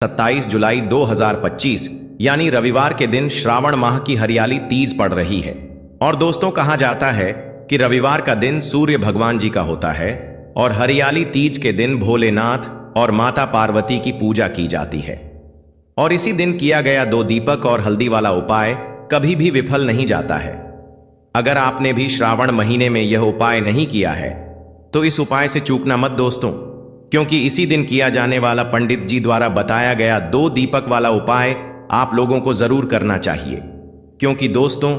27 जुलाई 2025 यानी रविवार के दिन श्रावण माह की हरियाली तीज पड़ रही है। और दोस्तों, कहा जाता है कि रविवार का दिन सूर्य भगवान जी का होता है और हरियाली तीज के दिन भोलेनाथ और माता पार्वती की पूजा की जाती है। और इसी दिन किया गया 2 दीपक और हल्दी वाला उपाय कभी भी विफल नहीं जाता है। अगर आपने भी श्रावण महीने में यह उपाय नहीं किया है तो इस उपाय से चूकना मत दोस्तों, क्योंकि इसी दिन किया जाने वाला पंडित जी द्वारा बताया गया 2 दीपक वाला उपाय आप लोगों को जरूर करना चाहिए। क्योंकि दोस्तों,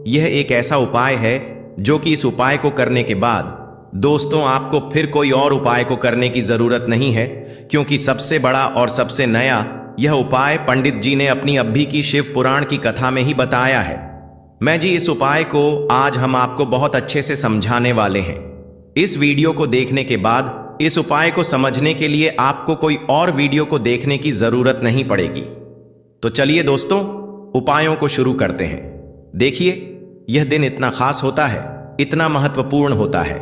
यह एक ऐसा उपाय है जो कि इस उपाय को करने के बाद दोस्तों आपको फिर कोई और उपाय को करने की जरूरत नहीं है, क्योंकि सबसे बड़ा और सबसे नया यह उपाय पंडित जी ने अपनी अभी की शिव पुराण की कथा में ही बताया है। मैं जी इस उपाय को आज हम आपको बहुत अच्छे से समझाने वाले हैं। इस वीडियो को देखने के बाद इस उपाय को समझने के लिए आपको कोई और वीडियो को देखने की जरूरत नहीं पड़ेगी। तो चलिए दोस्तों, उपायों को शुरू करते हैं। देखिए, यह दिन इतना खास होता है, इतना महत्वपूर्ण होता है।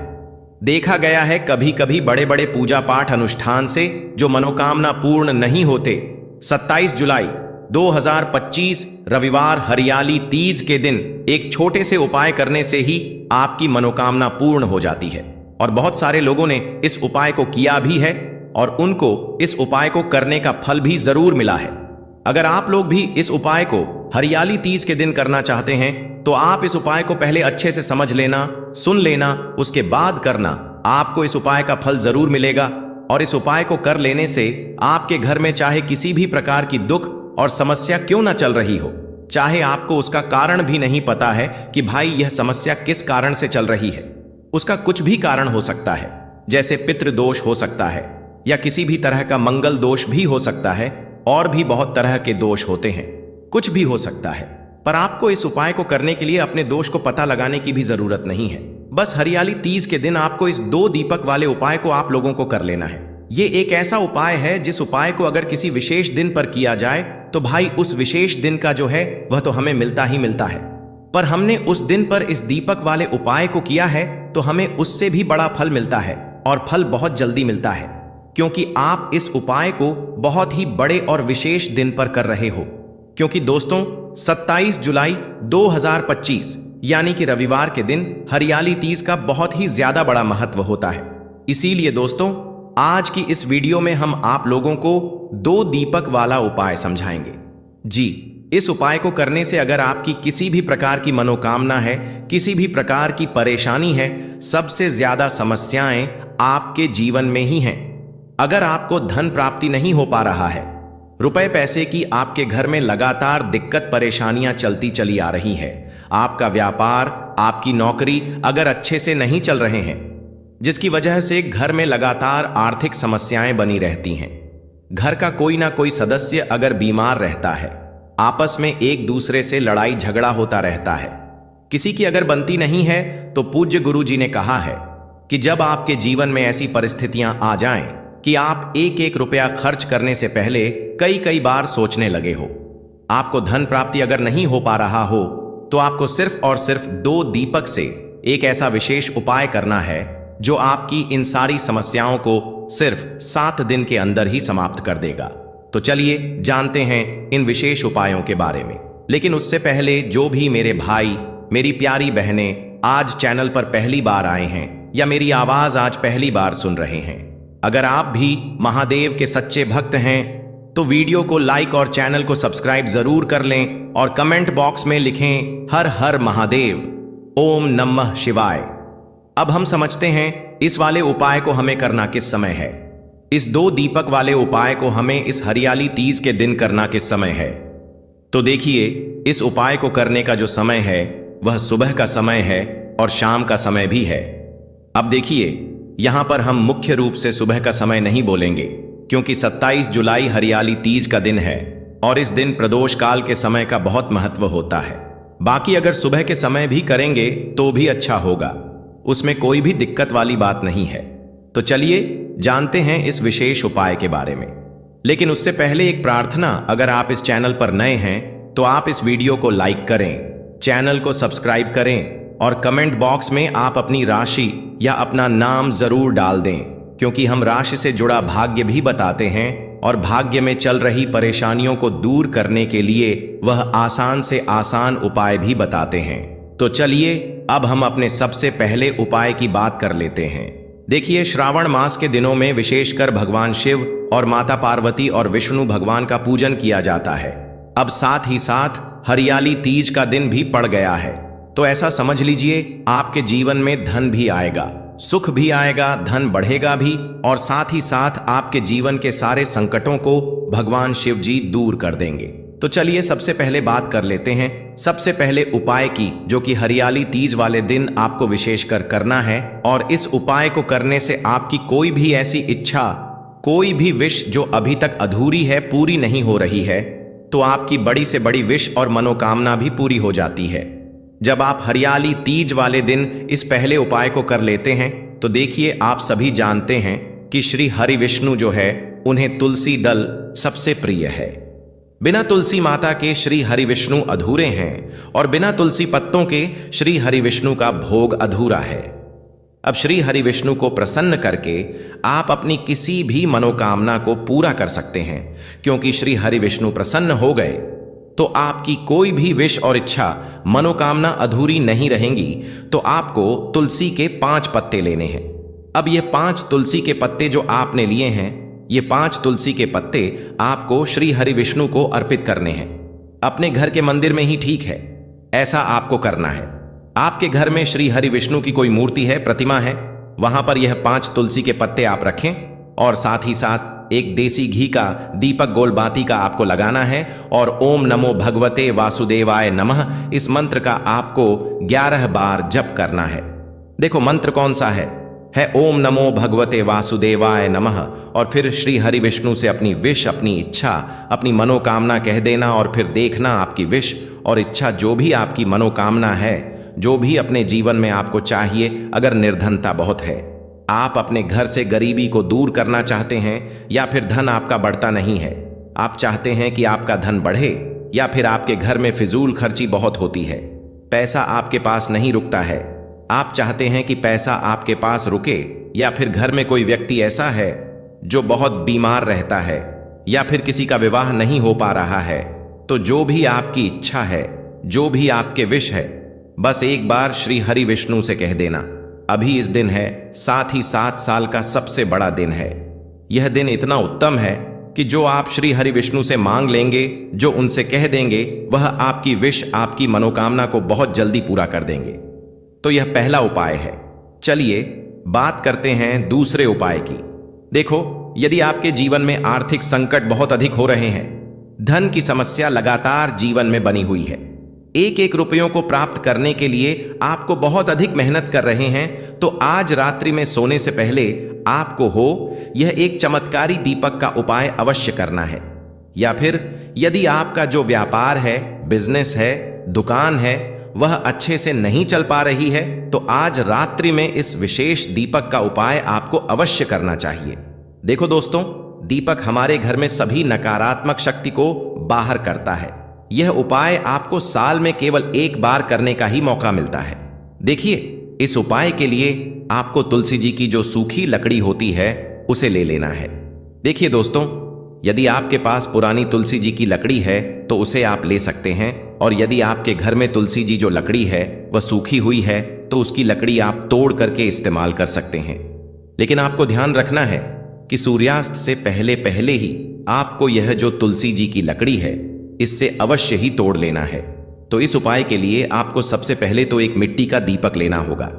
देखा गया है कभी कभी बड़े बड़े पूजा पाठ अनुष्ठान से जो मनोकामना पूर्ण नहीं होते, 27 जुलाई 2025 रविवार हरियाली तीज के दिन एक छोटे से उपाय करने से ही आपकी मनोकामना पूर्ण हो जाती है। और बहुत सारे लोगों ने इस उपाय को किया भी है और उनको इस उपाय को करने का फल भी जरूर मिला है। अगर आप लोग भी इस उपाय को हरियाली तीज के दिन करना चाहते हैं तो आप इस उपाय को पहले अच्छे से समझ लेना, सुन लेना, उसके बाद करना। आपको इस उपाय का फल जरूर मिलेगा। और इस उपाय को कर लेने से आपके घर में चाहे किसी भी प्रकार की दुख और समस्या क्यों ना चल रही हो, चाहे आपको उसका कारण भी नहीं पता है कि भाई यह समस्या किस कारण से चल रही है, उसका कुछ भी कारण हो सकता है। जैसे पितृदोष हो सकता है या किसी भी तरह का मंगल दोष भी हो सकता है, और भी बहुत तरह के दोष होते हैं, कुछ भी हो सकता है। पर आपको इस उपाय को करने के लिए अपने दोष को पता लगाने की भी जरूरत नहीं है। बस हरियाली तीज के दिन आपको इस 2 दीपक वाले उपाय को आप लोगों को कर लेना है। ये एक ऐसा उपाय है जिस उपाय को अगर किसी विशेष दिन पर किया जाए तो भाई उस विशेष दिन का जो है वह तो हमें मिलता ही मिलता है। पर हमने उस दिन पर इस दीपक वाले उपाय को किया है तो हमें उससे भी बड़ा फल मिलता है, और फल बहुत जल्दी मिलता है, क्योंकि आप इस उपाय को बहुत ही बड़े और विशेष दिन पर कर रहे हो। क्योंकि दोस्तों, 27 जुलाई 2025 यानी कि रविवार के दिन हरियाली तीज का बहुत ही ज्यादा बड़ा महत्व होता है। इसीलिए दोस्तों, आज की इस वीडियो में हम आप लोगों को 2 दीपक वाला उपाय समझाएंगे। जी, इस उपाय को करने से अगर आपकी किसी भी प्रकार की मनोकामना है, किसी भी प्रकार की परेशानी है, सबसे ज्यादा समस्याएं आपके जीवन में ही हैं। अगर आपको धन प्राप्ति नहीं हो पा रहा है, रुपए पैसे की आपके घर में लगातार दिक्कत परेशानियां चलती चली आ रही है, आपका व्यापार, आपकी नौकरी अगर अच्छे से नहीं चल रहे हैं, जिसकी वजह से घर में लगातार आर्थिक समस्याएं बनी रहती हैं, घर का कोई ना कोई सदस्य अगर बीमार रहता है, आपस में एक दूसरे से लड़ाई झगड़ा होता रहता है, किसी की अगर बनती नहीं है, तो पूज्य गुरु जी ने कहा है कि जब आपके जीवन में ऐसी परिस्थितियां आ जाएं कि आप एक एक रुपया खर्च करने से पहले कई कई बार सोचने लगे हो, आपको धन प्राप्ति अगर नहीं हो पा रहा हो, तो आपको सिर्फ और सिर्फ 2 दीपक से एक ऐसा विशेष उपाय करना है जो आपकी इन सारी समस्याओं को सिर्फ 7 दिन के अंदर ही समाप्त कर देगा। तो चलिए जानते हैं इन विशेष उपायों के बारे में। लेकिन उससे पहले जो भी मेरे भाई, मेरी प्यारी बहनें आज चैनल पर पहली बार आए हैं या मेरी आवाज आज पहली बार सुन रहे हैं, अगर आप भी महादेव के सच्चे भक्त हैं तो वीडियो को लाइक और चैनल को सब्सक्राइब जरूर कर लें और कमेंट बॉक्स में लिखें हर हर महादेव, ओम नमः शिवाय। अब हम समझते हैं इस वाले उपाय को हमें करना किस समय है। इस 2 दीपक वाले उपाय को हमें इस हरियाली तीज के दिन करना किस समय है। तो देखिए, इस उपाय को करने का जो समय है वह सुबह का समय है और शाम का समय भी है। अब देखिए, यहां पर हम मुख्य रूप से सुबह का समय नहीं बोलेंगे, क्योंकि 27 जुलाई हरियाली तीज का दिन है और इस दिन प्रदोष काल के समय का बहुत महत्व होता है। बाकी अगर सुबह के समय भी करेंगे तो भी अच्छा होगा, उसमें कोई भी दिक्कत वाली बात नहीं है। तो चलिए जानते हैं इस विशेष उपाय के बारे में। लेकिन उससे पहले एक प्रार्थना, अगर आप इस चैनल पर नए हैं तो आप इस वीडियो को लाइक करें, चैनल को सब्सक्राइब करें और कमेंट बॉक्स में आप अपनी राशि या अपना नाम जरूर डाल दें, क्योंकि हम राशि से जुड़ा भाग्य भी बताते हैं और भाग्य में चल रही परेशानियों को दूर करने के लिए वह आसान से आसान उपाय भी बताते हैं। तो चलिए अब हम अपने सबसे पहले उपाय की बात कर लेते हैं। देखिए, श्रावण मास के दिनों में विशेषकर भगवान शिव और माता पार्वती और विष्णु भगवान का पूजन किया जाता है। अब साथ ही साथ हरियाली तीज का दिन भी पड़ गया है, तो ऐसा समझ लीजिए आपके जीवन में धन भी आएगा, सुख भी आएगा, धन बढ़ेगा भी, और साथ ही साथ आपके जीवन के सारे संकटों को भगवान शिव जी दूर कर देंगे। तो चलिए सबसे पहले बात कर लेते हैं सबसे पहले उपाय की, जो कि हरियाली तीज वाले दिन आपको विशेषकर करना है। और इस उपाय को करने से आपकी कोई भी ऐसी इच्छा, कोई भी विश जो अभी तक अधूरी है, पूरी नहीं हो रही है, तो आपकी बड़ी से बड़ी विश और मनोकामना भी पूरी हो जाती है। जब आप हरियाली तीज वाले दिन इस पहले उपाय को कर लेते हैं तो देखिए, आप सभी जानते हैं कि श्री हरि विष्णु जो है उन्हें तुलसी दल सबसे प्रिय है। बिना तुलसी माता के श्री हरि विष्णु अधूरे हैं और बिना तुलसी पत्तों के श्री हरि विष्णु का भोग अधूरा है। अब श्री हरि विष्णु को प्रसन्न करके आप अपनी किसी भी मनोकामना को पूरा कर सकते हैं, क्योंकि श्री हरि विष्णु प्रसन्न हो गए तो आपकी कोई भी विश और इच्छा, मनोकामना अधूरी नहीं रहेंगी। तो आपको तुलसी के 5 पत्ते लेने हैं। अब ये 5 तुलसी के पत्ते जो आपने लिए हैं, ये 5 तुलसी के पत्ते आपको श्री हरि विष्णु को अर्पित करने हैं। अपने घर के मंदिर में ही ठीक है, ऐसा आपको करना है। आपके घर में श्री हरि विष्णु की कोई मूर्ति है, प्रतिमा है, वहां पर यह 5 तुलसी के पत्ते आप रखें और साथ ही साथ एक देसी घी का दीपक गोलबाती का आपको लगाना है और ओम नमो भगवते वासुदेवाय नमः इस मंत्र का आपको 11 बार जप करना है। देखो मंत्र कौन सा है ओम नमो भगवते वासुदेवाय नमः। और फिर श्री हरि विष्णु से अपनी विश, अपनी इच्छा, अपनी मनोकामना कह देना और फिर देखना आपकी विश और इच्छा, जो भी आपकी मनोकामना है, जो भी अपने जीवन में आपको चाहिए। अगर निर्धनता बहुत है, आप अपने घर से गरीबी को दूर करना चाहते हैं, या फिर धन आपका बढ़ता नहीं है, आप चाहते हैं कि आपका धन बढ़े, या फिर आपके घर में फिजूल खर्ची बहुत होती है, पैसा आपके पास नहीं रुकता है, आप चाहते हैं कि पैसा आपके पास रुके, या फिर घर में कोई व्यक्ति ऐसा है जो बहुत बीमार रहता है, या फिर किसी का विवाह नहीं हो पा रहा है, तो जो भी आपकी इच्छा है, जो भी आपके विश है, बस एक बार श्री हरि विष्णु से कह देना। अभी इस दिन है, साथ ही 7 साल का सबसे बड़ा दिन है। यह दिन इतना उत्तम है कि जो आप श्री हरि विष्णु से मांग लेंगे, जो उनसे कह देंगे, वह आपकी विश, आपकी मनोकामना को बहुत जल्दी पूरा कर देंगे। तो यह पहला उपाय है। चलिए बात करते हैं दूसरे उपाय की। देखो, यदि आपके जीवन में आर्थिक संकट बहुत अधिक हो रहे हैं, धन की समस्या लगातार जीवन में बनी हुई है, एक एक रुपयों को प्राप्त करने के लिए आपको बहुत अधिक मेहनत कर रहे हैं, तो आज रात्रि में सोने से पहले आपको यह एक चमत्कारी दीपक का उपाय अवश्य करना है। या फिर यदि आपका जो व्यापार है, बिजनेस है, दुकान है, वह अच्छे से नहीं चल पा रही है, तो आज रात्रि में इस विशेष दीपक का उपाय आपको अवश्य करना चाहिए। देखो दोस्तों, दीपक हमारे घर में सभी नकारात्मक शक्ति को बाहर करता है। यह उपाय आपको साल में केवल एक बार करने का ही मौका मिलता है। देखिए, इस उपाय के लिए आपको तुलसी जी की जो सूखी लकड़ी होती है उसे ले लेना है। देखिए दोस्तों, यदि आपके पास पुरानी तुलसी जी की लकड़ी है तो उसे आप ले सकते हैं, और यदि आपके घर में तुलसी जी जो लकड़ी है वह सूखी हुई है तो उसकी लकड़ी आप तोड़ करके इस्तेमाल कर सकते हैं। लेकिन आपको ध्यान रखना है कि सूर्यास्त से पहले पहले ही आपको यह जो तुलसी जी की लकड़ी है इससे अवश्य ही तोड़ लेना है। तो इस उपाय के लिए आपको सबसे पहले तो एक मिट्टी का दीपक लेना होगा,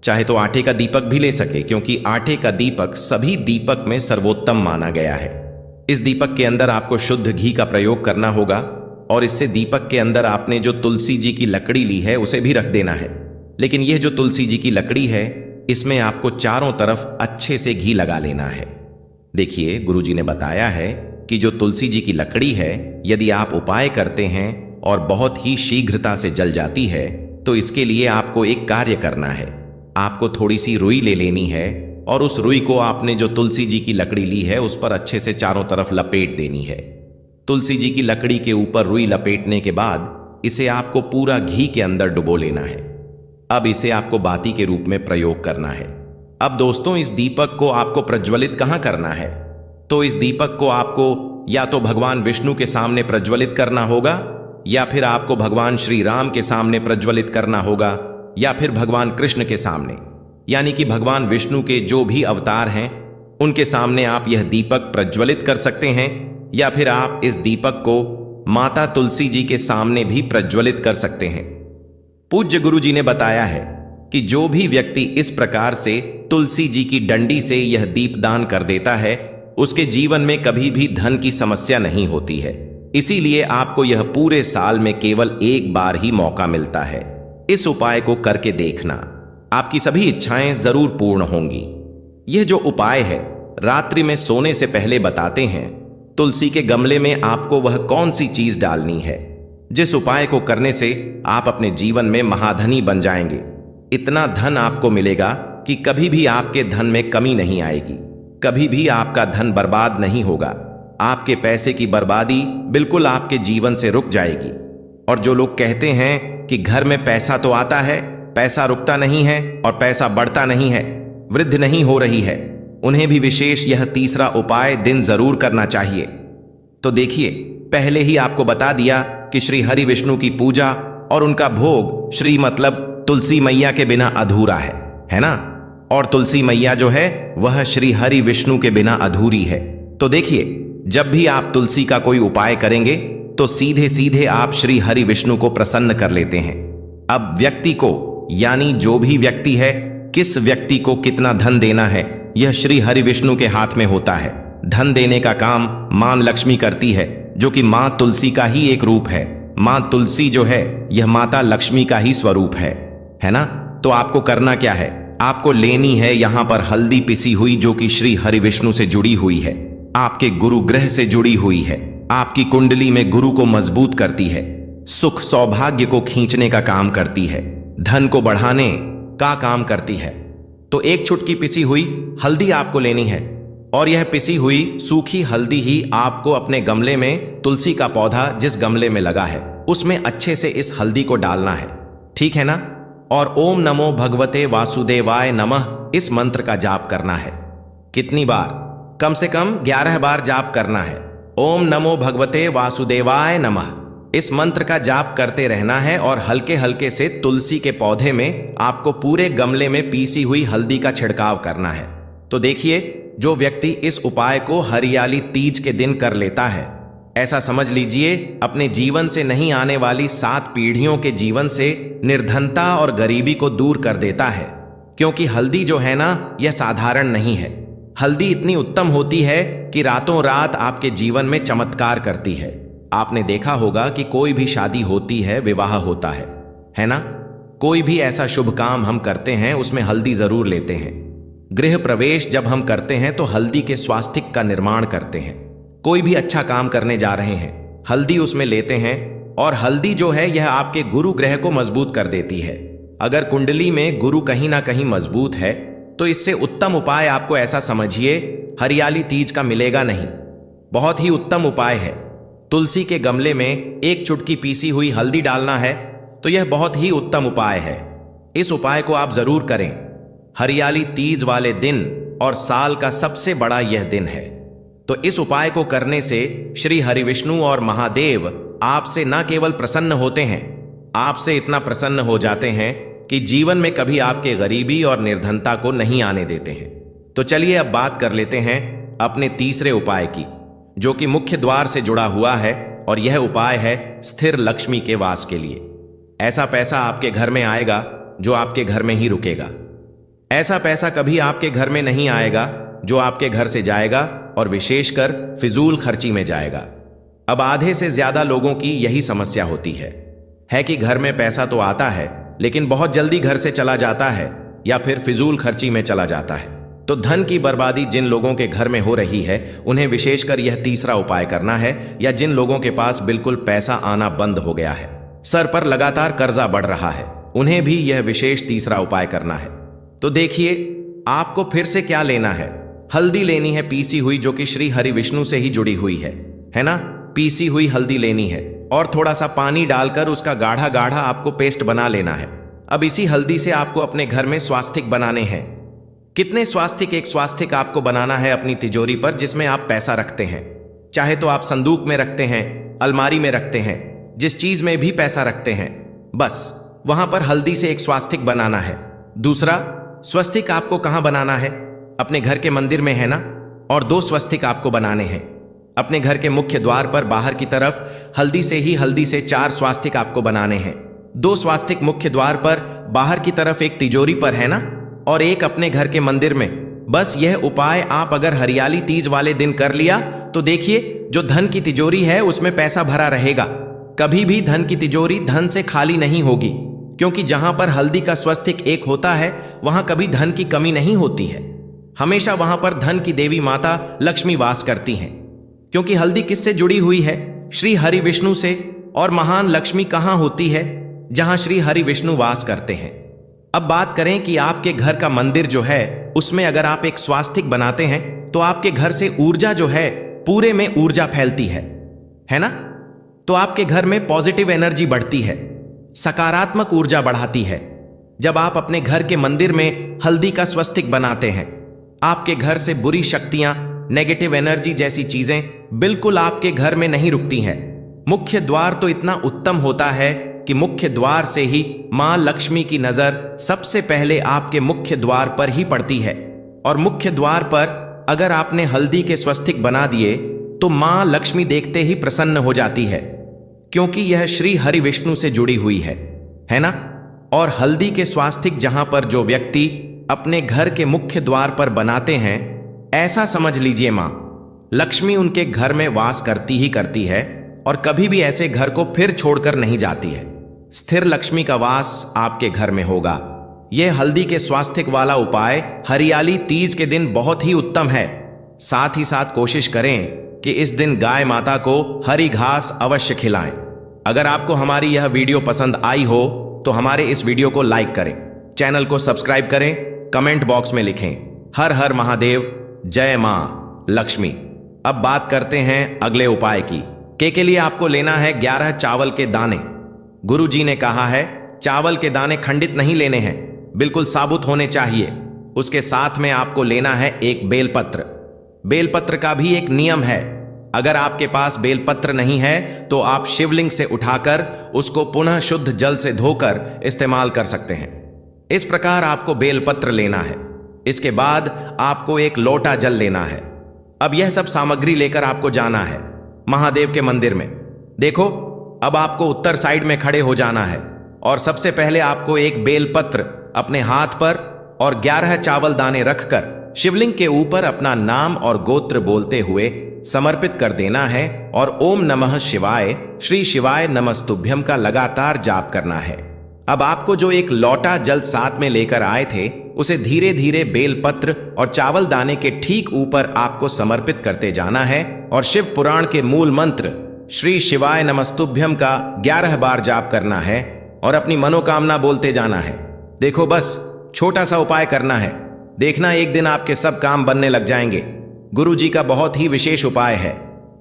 चाहे तो आटे का दीपक भी ले सके, क्योंकि आटे का दीपक सभी दीपक में सर्वोत्तम माना गया है। इस दीपक के अंदर आपको शुद्ध घी का प्रयोग करना होगा, और इससे दीपक के अंदर आपने जो तुलसी जी की लकड़ी ली है उसे भी रख देना है। लेकिन यह जो तुलसी जी की लकड़ी है, इसमें आपको चारों तरफ अच्छे से घी लगा लेना है। देखिए, गुरुजी ने बताया है कि जो तुलसी जी की लकड़ी है, यदि आप उपाय करते हैं और बहुत ही शीघ्रता से जल जाती है, तो इसके लिए आपको एक कार्य करना है। आपको थोड़ी सी रुई ले लेनी है और उस रुई को आपने जो तुलसी जी की लकड़ी ली है उस पर अच्छे से चारों तरफ लपेट देनी है। तुलसी जी की लकड़ी के ऊपर रुई लपेटने के बाद इसे आपको पूरा घी के अंदर डुबो लेना है। अब इसे आपको बाती के रूप में प्रयोग करना है। अब दोस्तों, इस दीपक को आपको प्रज्वलित कहाँ करना है? तो इस दीपक को आपको या तो भगवान विष्णु के सामने प्रज्वलित करना होगा, या फिर आपको भगवान श्री राम के सामने प्रज्वलित करना होगा, या फिर भगवान कृष्ण के सामने, यानी कि भगवान विष्णु के जो भी अवतार हैं उनके सामने आप यह दीपक प्रज्वलित कर सकते हैं, या फिर आप इस दीपक को माता तुलसी जी के सामने भी प्रज्वलित कर सकते हैं। पूज्य गुरु जी ने बताया है कि जो भी व्यक्ति इस प्रकार से तुलसी जी की डंडी से यह दीप दान कर देता है उसके जीवन में कभी भी धन की समस्या नहीं होती है। इसीलिए आपको यह पूरे साल में केवल एक बार ही मौका मिलता है। इस उपाय को करके देखना, आपकी सभी इच्छाएं जरूर पूर्ण होंगी। यह जो उपाय है रात्रि में सोने से पहले बताते हैं। तुलसी के गमले में आपको वह कौन सी चीज डालनी है जिस उपाय को करने से आप अपने जीवन में महाधनी बन जाएंगे। इतना धन आपको मिलेगा कि कभी भी आपके धन में कमी नहीं आएगी, कभी भी आपका धन बर्बाद नहीं होगा। आपके पैसे की बर्बादी बिल्कुल आपके जीवन से रुक जाएगी। और जो लोग कहते हैं कि घर में पैसा तो आता है, पैसा रुकता नहीं है और पैसा बढ़ता नहीं है, वृद्धि नहीं हो रही है, उन्हें भी विशेष यह तीसरा उपाय दिन जरूर करना चाहिए। तो देखिए, पहले ही आपको बता दिया कि श्री हरि विष्णु की पूजा और उनका भोग श्री मतलब तुलसी मैया के बिना अधूरा है ना। और तुलसी मैया जो है वह श्री हरि विष्णु के बिना अधूरी है। तो देखिए, जब भी आप तुलसी का कोई उपाय करेंगे तो सीधे सीधे आप श्री हरि विष्णु को प्रसन्न कर लेते हैं। अब व्यक्ति को, यानी जो भी व्यक्ति है, किस व्यक्ति को कितना धन देना है यह श्री हरि विष्णु के हाथ में होता है। धन देने का काम मां लक्ष्मी करती है, जो कि मां तुलसी का ही एक रूप है। मां तुलसी जो है यह माता लक्ष्मी का ही स्वरूप है ना। तो आपको करना क्या है, आपको लेनी है यहां पर हल्दी पिसी हुई, जो कि श्री हरि विष्णु से जुड़ी हुई है, आपके गुरु ग्रह से जुड़ी हुई है, आपकी कुंडली में गुरु को मजबूत करती है, सुख सौभाग्य को खींचने का काम करती है, धन को बढ़ाने का काम करती है। तो एक चुटकी पिसी हुई हल्दी आपको लेनी है, और यह पिसी हुई सूखी हल्दी ही आपको अपने गमले में, तुलसी का पौधा जिस गमले में लगा है उसमें अच्छे से इस हल्दी को डालना है, ठीक है ना। और ओम नमो भगवते वासुदेवाय नमः इस मंत्र का जाप करना है। कितनी बार? कम से कम 11 बार जाप करना है। ओम नमो भगवते वासुदेवाय नमः इस मंत्र का जाप करते रहना है, और हल्के हल्के से तुलसी के पौधे में आपको पूरे गमले में पीसी हुई हल्दी का छिड़काव करना है। तो देखिए, जो व्यक्ति इस उपाय को हरियाली तीज के दिन कर लेता है, ऐसा समझ लीजिए अपने जीवन से नहीं आने वाली 7 पीढ़ियों के जीवन से निर्धनता और गरीबी को दूर कर देता है। क्योंकि हल्दी जो है ना, यह साधारण नहीं है। हल्दी इतनी उत्तम होती है कि रातों रात आपके जीवन में चमत्कार करती है। आपने देखा होगा कि कोई भी शादी होती है, विवाह होता है ना। कोई भी ऐसा शुभ काम हम करते हैं उसमें हल्दी जरूर लेते हैं। गृह प्रवेश जब हम करते हैं तो हल्दी के स्वास्तिक का निर्माण करते हैं। कोई भी अच्छा काम करने जा रहे हैं, हल्दी उसमें लेते हैं। और हल्दी जो है यह आपके गुरु ग्रह को मजबूत कर देती है। अगर कुंडली में गुरु कहीं ना कहीं मजबूत है तो इससे उत्तम उपाय आपको ऐसा समझिए हरियाली तीज का मिलेगा नहीं। बहुत ही उत्तम उपाय है। तुलसी के गमले में एक चुटकी पीसी हुई हल्दी डालना है, तो यह बहुत ही उत्तम उपाय है। इस उपाय को आप जरूर करें। हरियाली तीज वाले दिन और साल का सबसे बड़ा यह दिन है। तो इस उपाय को करने से श्री हरि विष्णु और महादेव आपसे न केवल प्रसन्न होते हैं, आपसे इतना प्रसन्न हो जाते हैं कि जीवन में कभी आपके गरीबी और निर्धनता को नहीं आने देते हैं। तो चलिए अब बात कर लेते हैं अपने तीसरे उपाय की, जो कि मुख्य द्वार से जुड़ा हुआ है। और यह उपाय है स्थिर लक्ष्मी के वास के लिए। ऐसा पैसा आपके घर में आएगा जो आपके घर में ही रुकेगा। ऐसा पैसा कभी आपके घर में नहीं आएगा जो आपके घर से जाएगा और विशेषकर फिजूल खर्ची में जाएगा। अब आधे से ज्यादा लोगों की यही समस्या होती है कि घर में पैसा तो आता है लेकिन बहुत जल्दी घर से चला जाता है या फिर फिजूल खर्ची में चला जाता है। तो धन की बर्बादी जिन लोगों के घर में हो रही है उन्हें विशेषकर यह तीसरा उपाय करना है। या जिन लोगों के पास बिल्कुल पैसा आना बंद हो गया है, सर पर लगातार कर्जा बढ़ रहा है, उन्हें भी यह विशेष तीसरा उपाय करना है। तो देखिए, आपको फिर से क्या लेना है, हल्दी लेनी है पीसी हुई, जो कि श्री हरि विष्णु से ही जुड़ी हुई है ना। पीसी हुई हल्दी लेनी है और थोड़ा सा पानी डालकर उसका गाढ़ा गाढ़ा आपको पेस्ट बना लेना है। अब इसी हल्दी से आपको अपने घर में स्वास्तिक बनाने हैं। कितने स्वास्तिक एक स्वास्तिक आपको बनाना है अपनी तिजोरी पर जिसमें आप पैसा रखते हैं। चाहे तो आप संदूक में रखते हैं, अलमारी में रखते हैं, जिस चीज में भी पैसा रखते हैं, बस वहां पर हल्दी से एक स्वास्तिक बनाना है। दूसरा, स्वस्तिक आपको कहां बनाना है? अपने घर के मंदिर में है ना। और 2 स्वस्तिक आपको बनाने हैं अपने घर के मुख्य द्वार पर बाहर की तरफ। हल्दी से 4 स्वास्तिक आपको बनाने हैं। 2 स्वास्तिक मुख्य द्वार पर बाहर की तरफ, एक तिजोरी पर है ना, और एक अपने घर के मंदिर में। बस यह उपाय आप अगर हरियाली तीज वाले दिन कर लिया तो देखिए जो धन की तिजोरी है उसमें पैसा भरा रहेगा। कभी भी धन की तिजोरी धन से खाली नहीं होगी, क्योंकि जहां पर हल्दी का स्वस्तिक एक होता है वहां कभी धन की कमी नहीं होती है। हमेशा वहां पर धन की देवी माता लक्ष्मी वास करती हैं, क्योंकि हल्दी किससे जुड़ी हुई है? श्री हरि विष्णु से। और महान लक्ष्मी कहां होती है? जहां श्री हरि विष्णु वास करते हैं। अब बात करें कि आपके घर का मंदिर जो है उसमें अगर आप एक स्वास्तिक बनाते हैं तो आपके घर से ऊर्जा जो है पूरे में ऊर्जा फैलती है ना। तो आपके घर में पॉजिटिव एनर्जी बढ़ती है, सकारात्मक ऊर्जा बढ़ाती है। जब आप अपने घर के मंदिर में हल्दी का स्वस्तिक बनाते हैं, आपके घर से बुरी शक्तियां, नेगेटिव एनर्जी जैसी चीजें बिल्कुल आपके घर में नहीं रुकती हैं। मुख्य द्वार तो इतना उत्तम होता है कि मुख्य द्वार से ही मां लक्ष्मी की नजर सबसे पहले आपके मुख्य द्वार पर ही पड़ती है। और मुख्य द्वार पर अगर आपने हल्दी के स्वस्तिक बना दिए तो मां लक्ष्मी देखते ही प्रसन्न हो जाती है, क्योंकि यह श्री हरि विष्णु से जुड़ी हुई है ना। और हल्दी के स्वास्तिक जहां पर जो व्यक्ति अपने घर के मुख्य द्वार पर बनाते हैं, ऐसा समझ लीजिए मां लक्ष्मी उनके घर में वास करती ही करती है और कभी भी ऐसे घर को फिर छोड़कर नहीं जाती है। स्थिर लक्ष्मी का वास आपके घर में होगा। यह हल्दी के स्वास्तिक वाला उपाय हरियाली तीज के दिन बहुत ही उत्तम है। साथ ही साथ कोशिश करें कि इस दिन गाय माता को हरी घास अवश्य खिलाएं। अगर आपको हमारी यह वीडियो पसंद आई हो तो हमारे इस वीडियो को लाइक करें, चैनल को सब्सक्राइब करें, कमेंट बॉक्स में लिखें हर हर महादेव, जय मां लक्ष्मी। अब बात करते हैं अगले उपाय की। के लिए आपको लेना है 11 चावल के दाने। गुरु जी ने कहा है चावल के दाने खंडित नहीं लेने हैं, बिल्कुल साबुत होने चाहिए। उसके साथ में आपको लेना है एक बेलपत्र। बेलपत्र का भी एक नियम है, अगर आपके पास बेलपत्र नहीं है तो आप शिवलिंग से उठाकर उसको पुनः शुद्ध जल से धोकर इस्तेमाल कर सकते हैं। इस प्रकार आपको बेलपत्र लेना है। इसके बाद आपको एक लोटा जल लेना है। अब यह सब सामग्री लेकर आपको जाना है महादेव के मंदिर में। देखो, अब आपको उत्तर साइड में खड़े हो जाना है और सबसे पहले आपको एक बेलपत्र अपने हाथ पर और 11 चावल दाने रखकर शिवलिंग के ऊपर अपना नाम और गोत्र बोलते हुए समर्पित कर देना है और ओम नमः शिवाय, श्री शिवाय नमस्तुभ्यम का लगातार जाप करना है। अब आपको जो एक लोटा जल साथ में लेकर आए थे उसे धीरे धीरे बेलपत्र और चावल दाने के ठीक ऊपर आपको समर्पित करते जाना है और शिव पुराण के मूल मंत्र श्री शिवाय नमस्तुभ्यम का 11 बार जाप करना है और अपनी मनोकामना बोलते जाना है। देखो, बस छोटा सा उपाय करना है, देखना एक दिन आपके सब काम बनने लग जाएंगे। गुरु जी का बहुत ही विशेष उपाय है।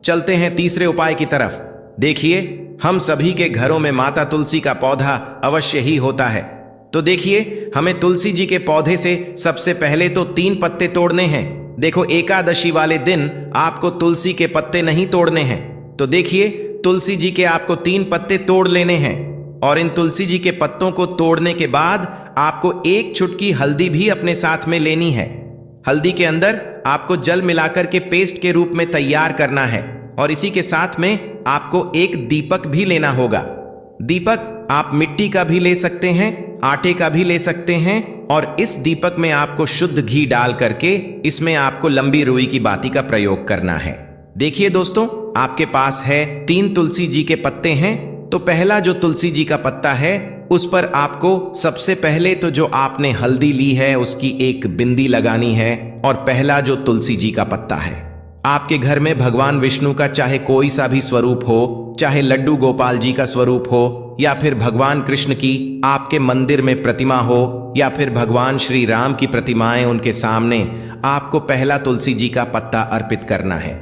चलते हैं तीसरे उपाय की तरफ। देखिए, हम सभी के घरों में माता तुलसी का पौधा अवश्य ही होता है। तो देखिए, हमें तुलसी जी के पौधे से सबसे पहले तो 3 पत्ते तोड़ने हैं। देखो, एकादशी वाले दिन आपको तुलसी के पत्ते नहीं तोड़ने हैं। तो देखिए, तुलसी जी के आपको 3 पत्ते तोड़ लेने हैं और इन तुलसी जी के पत्तों को तोड़ने के बाद आपको 1 चुटकी हल्दी भी अपने साथ में लेनी है। हल्दी के अंदर आपको जल मिलाकर के पेस्ट के रूप में तैयार करना है और इसी के साथ में आपको एक दीपक भी लेना होगा। दीपक आप मिट्टी का भी ले सकते हैं, आटे का भी ले सकते हैं और इस दीपक में आपको शुद्ध घी डाल करके इसमें आपको लंबी रुई की बाती का प्रयोग करना है। देखिए दोस्तों, आपके पास है 3 तुलसी जी के पत्ते हैं। तो पहला जो तुलसी जी का पत्ता है उस पर आपको सबसे पहले तो जो आपने हल्दी ली है उसकी एक बिंदी लगानी है। और पहला जो तुलसी जी का पत्ता है, आपके घर में भगवान विष्णु का चाहे कोई सा भी स्वरूप हो, चाहे लड्डू गोपाल जी का स्वरूप हो या फिर भगवान कृष्ण की आपके मंदिर में प्रतिमा हो या फिर भगवान श्री राम की प्रतिमाएं उनके सामने, आपको पहला तुलसी जी का पत्ता अर्पित करना है।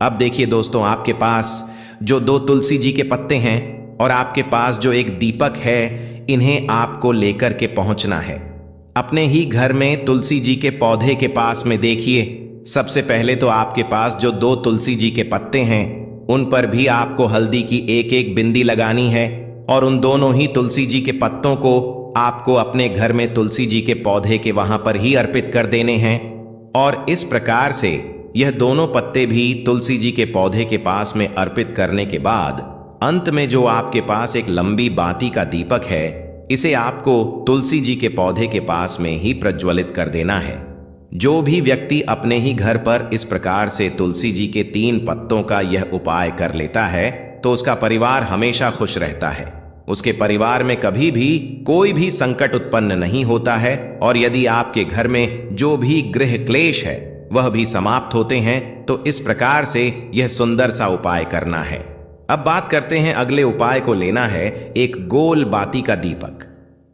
अब देखिए दोस्तों, आपके पास जो 2 तुलसी जी के पत्ते हैं और आपके पास जो एक दीपक है, इन्हें आपको लेकर के पहुंचना है। अपने ही घर में तुलसी जी के पौधे के पास में देखिए, सबसे पहले तो आपके पास जो 2 तुलसी जी के पत्ते हैं उन पर भी आपको हल्दी की एक एक बिंदी लगानी है और उन दोनों ही तुलसी जी के पत्तों को आपको अपने घर में तुलसी जी के पौधे के वहां पर ही अर्पित कर देने हैं। और इस प्रकार से यह दोनों पत्ते भी तुलसी जी के पौधे के पास में अर्पित करने के बाद अंत में जो आपके पास एक लंबी बाती का दीपक है, इसे आपको तुलसी जी के पौधे के पास में ही प्रज्वलित कर देना है। जो भी व्यक्ति अपने ही घर पर इस प्रकार से तुलसी जी के 3 पत्तों का यह उपाय कर लेता है तो उसका परिवार हमेशा खुश रहता है। उसके परिवार में कभी भी कोई भी संकट उत्पन्न नहीं होता है और यदि आपके घर में जो भी गृह क्लेश है वह भी समाप्त होते हैं। तो इस प्रकार से यह सुंदर सा उपाय करना है। अब बात करते हैं अगले उपाय को। लेना है एक गोल बाती का दीपक।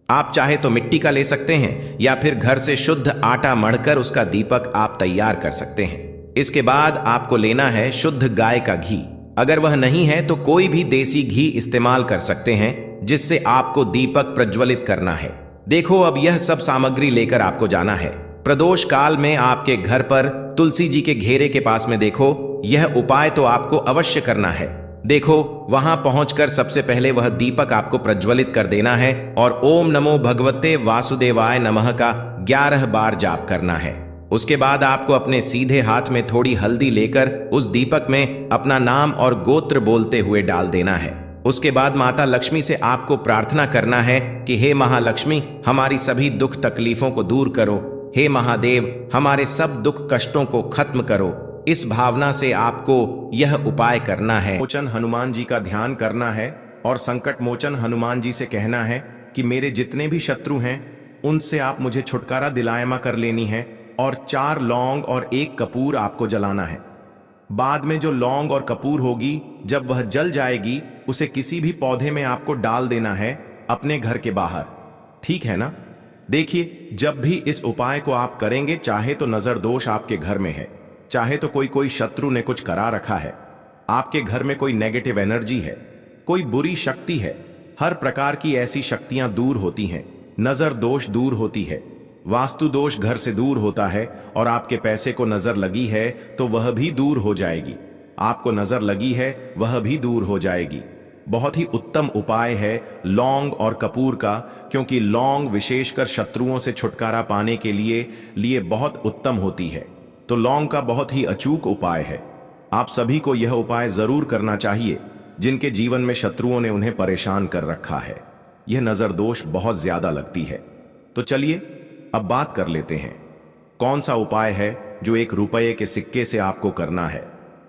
आप चाहे तो मिट्टी का ले सकते हैं या फिर घर से शुद्ध आटा मढ़कर उसका दीपक आप तैयार कर सकते हैं। इसके बाद आपको लेना है शुद्ध गाय का घी। अगर वह नहीं है तो कोई भी देसी घी इस्तेमाल कर सकते हैं जिससे आपको दीपक प्रज्वलित करना है। देखो, अब यह सब सामग्री लेकर आपको जाना है। प्रदोष काल में आपके घर पर तुलसी जी के घेरे के पास में देखो, यह उपाय तो आपको अवश्य करना है। देखो, वहां पहुंचकर सबसे पहले वह दीपक आपको प्रज्वलित कर देना है और ओम नमो भगवते वासुदेवाय नमः का 11 बार जाप करना है। उसके बाद आपको अपने सीधे हाथ में थोड़ी हल्दी लेकर उस दीपक में अपना नाम और गोत्र बोलते हुए डाल देना है। उसके बाद माता लक्ष्मी से आपको प्रार्थना करना है कि हे महालक्ष्मी, हमारी सभी दुख तकलीफों को दूर करो। हे महादेव, हमारे सब दुख कष्टों को खत्म करो। इस भावना से आपको यह उपाय करना है। मोचन हनुमान जी का ध्यान करना है और संकट मोचन हनुमान जी से कहना है कि मेरे जितने भी शत्रु हैं उनसे आप मुझे छुटकारा दिलायमा कर लेनी है। और 4 लौंग और 1 कपूर आपको जलाना है। बाद में जो लौंग और कपूर होगी, जब वह जल जाएगी उसे किसी भी पौधे में आपको डाल देना है अपने घर के बाहर। ठीक है ना? देखिए, जब भी इस उपाय को आप करेंगे, चाहे तो नजर दोष आपके घर में है, चाहे तो कोई शत्रु ने कुछ करा रखा है, आपके घर में कोई नेगेटिव एनर्जी है, कोई बुरी शक्ति है, हर प्रकार की ऐसी शक्तियां दूर होती हैं। नजर दोष दूर होती है, वास्तु दोष घर से दूर होता है और आपके पैसे को नजर लगी है तो वह भी दूर हो जाएगी। आपको नजर लगी है वह भी दूर हो जाएगी। बहुत ही उत्तम उपाय है लौंग और कपूर का, क्योंकि लौंग विशेषकर शत्रुओं से छुटकारा पाने के लिए बहुत उत्तम होती है। तो लौंग का बहुत ही अचूक उपाय है। आप सभी को यह उपाय जरूर करना चाहिए जिनके जीवन में शत्रुओं ने उन्हें परेशान कर रखा है। यह नजर दोष बहुत ज्यादा लगती है। तो चलिए अब बात कर लेते हैं कौन सा उपाय है जो 1 रुपये के सिक्के से आपको करना है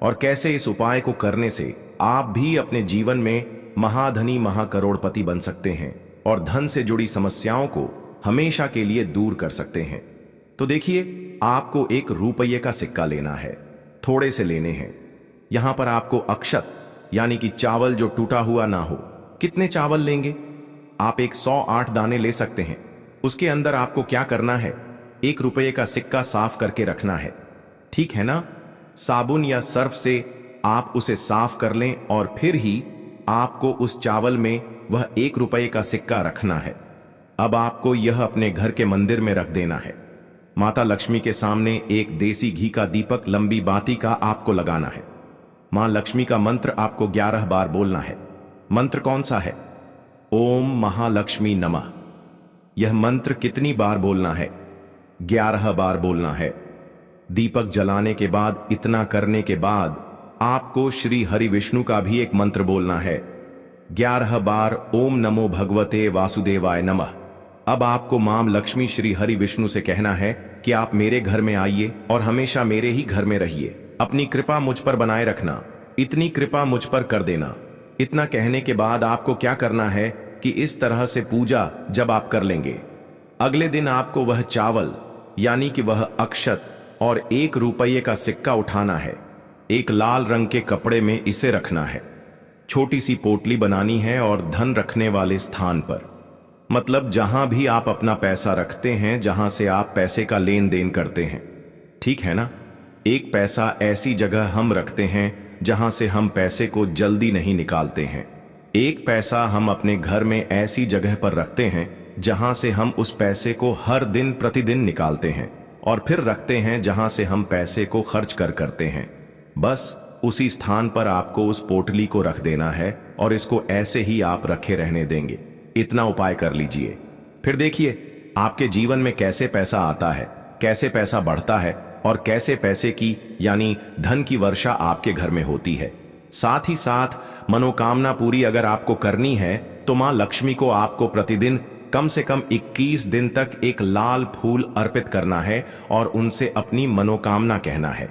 और कैसे इस उपाय को करने से आप भी अपने जीवन में महाधनी महाकरोड़पति बन सकते हैं और धन से जुड़ी समस्याओं को हमेशा के लिए दूर कर सकते हैं। तो देखिए, आपको 1 रुपये का सिक्का लेना है। थोड़े से लेने हैं। यहां पर आपको अक्षत यानी कि चावल जो टूटा हुआ ना हो। कितने चावल लेंगे? आप 108 दाने ले सकते हैं। उसके अंदर आपको क्या करना है? 1 रुपये का सिक्का साफ करके रखना है। ठीक है ना? साबुन या सर्फ से आप उसे साफ कर लें और फिर ही आपको उस चावल में वह 1 रुपये का सिक्का रखना है। अब आपको यह अपने घर के मंदिर में रख देना है। माता लक्ष्मी के सामने एक देसी घी का दीपक लंबी बाती का आपको लगाना है। मां लक्ष्मी का मंत्र आपको 11 बार बोलना है। मंत्र कौन सा है? ओम महालक्ष्मी नमः। यह मंत्र कितनी बार बोलना है? 11 बार बोलना है। दीपक जलाने के बाद, इतना करने के बाद आपको श्री हरि विष्णु का भी एक मंत्र बोलना है। 11 बार ओम नमो भगवते वासुदेवाय नमः। अब आपको मां लक्ष्मी श्री हरि विष्णु से कहना है कि आप मेरे घर में आइए और हमेशा मेरे ही घर में रहिए। अपनी कृपा मुझ पर बनाए रखना। इतनी कृपा मुझ पर कर देना। इतना कहने के बाद आपको क्या करना है कि इस तरह से पूजा जब आप कर लेंगे, अगले दिन आपको वह चावल यानी कि वह अक्षत और 1 रुपये का सिक्का उठाना है। एक लाल रंग के कपड़े में इसे रखना है। छोटी सी पोटली बनानी है और धन रखने वाले स्थान पर, मतलब जहां भी आप अपना पैसा रखते हैं, जहां से आप पैसे का लेन देन करते हैं। ठीक है ना? एक पैसा ऐसी जगह हम रखते हैं जहां से हम पैसे को जल्दी नहीं निकालते हैं। एक पैसा हम अपने घर में ऐसी जगह पर रखते हैं जहां से हम उस पैसे को हर दिन प्रतिदिन निकालते हैं और फिर रखते हैं जहां से हम पैसे को खर्च करते हैं। बस उसी स्थान पर आपको उस पोटली को रख देना है और इसको ऐसे ही आप रखे रहने देंगे। इतना उपाय कर लीजिए, फिर देखिए आपके जीवन में कैसे पैसा आता है, कैसे पैसा बढ़ता है और कैसे पैसे की यानी धन की वर्षा आपके घर में होती है। साथ ही साथ मनोकामना पूरी अगर आपको करनी है तो मां लक्ष्मी को आपको प्रतिदिन कम से कम 21 दिन तक एक लाल फूल अर्पित करना है और उनसे अपनी मनोकामना कहना है।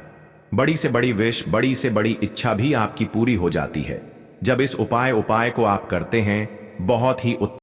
बड़ी से बड़ी विश, बड़ी से बड़ी इच्छा भी आपकी पूरी हो जाती है जब इस उपाय को आप करते हैं। बहुत ही